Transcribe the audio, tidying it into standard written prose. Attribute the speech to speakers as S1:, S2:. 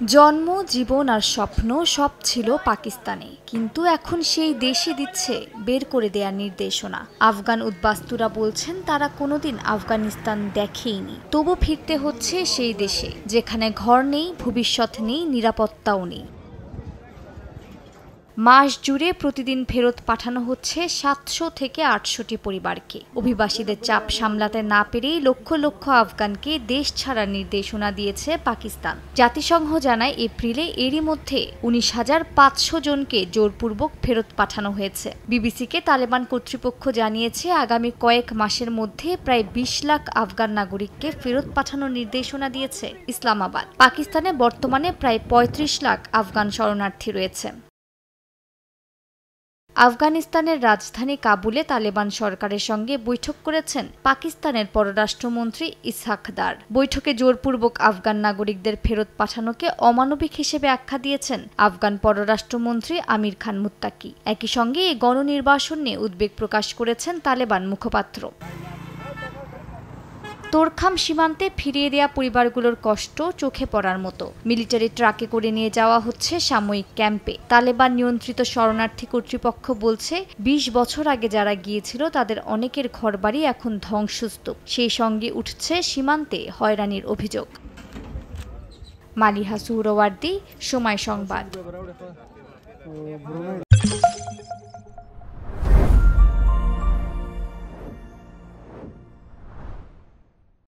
S1: জন্ম, জীবন আর স্বপ্ন সব ছিল পাকিস্তানে, কিন্তু এখন সেই দেশই দিচ্ছে বের করে দেয়ার নির্দেশনা। আফগান উদ্বাস্তুরা বলছেন তারা কোনোদিন আফগানিস্তান দেখেইনি, তবু ফিরতে হচ্ছে সেই দেশে যেখানে ঘর নেই, ভবিষ্যৎ নেই, নিরাপত্তাও নেই। মাস জুড়ে প্রতিদিন ফেরত পাঠানো হচ্ছে ৭০০ থেকে ৮০০টি পরিবারকে। অভিবাসীদের চাপ সামলাতে না পেরেই লক্ষ লক্ষ আফগানকে দেশ ছাড়ার নির্দেশনা দিয়েছে পাকিস্তান। জাতিসংঘ জানায় এপ্রিলে এরই মধ্যে ১৯,৫০০ জনকে জোরপূর্বক ফেরত পাঠানো হয়েছে। বিবিসিকে তালেবান কর্তৃপক্ষ জানিয়েছে আগামী কয়েক মাসের মধ্যে প্রায় ২০ লাখ আফগান নাগরিককে ফেরত পাঠানোর নির্দেশনা দিয়েছে ইসলামাবাদ। পাকিস্তানে বর্তমানে প্রায় ৩৫ লাখ আফগান শরণার্থী রয়েছে। আফগানিস্তানের রাজধানী কাবুলে তালেবান সরকারের সঙ্গে বৈঠক করেছেন পাকিস্তানের পররাষ্ট্রমন্ত্রী ইসহাক দার। বৈঠকে জোরপূর্বক আফগান নাগরিকদের ফেরত পাঠানোকে অমানবিক হিসেবে আখ্যা দিয়েছেন আফগান পররাষ্ট্রমন্ত্রী আমির খান মুত্তাকি। একই সঙ্গে এই গণনির্বাসন নিয়ে উদ্বেগ প্রকাশ করেছেন তালেবান মুখপাত্র। তোরখাম সীমান্তে ফিরিয়ে দেয়া পরিবারগুলোর কষ্ট চোখে পড়ার মতো। মিলিটারি ট্রাকে করে নিয়ে যাওয়া হচ্ছে সাময়িক ক্যাম্পে। তালেবান নিয়ন্ত্রিত শরণার্থী কর্তৃপক্ষ বলছে ২০ বছর আগে যারা গিয়েছিল তাদের অনেকের ঘরবাড়ি এখন ধ্বংসস্তূপ। সেই সঙ্গে উঠছে সীমান্তে হয়রানির অভিযোগ। মালিহা সুহরাওয়ার্দী, সময় সংবাদ।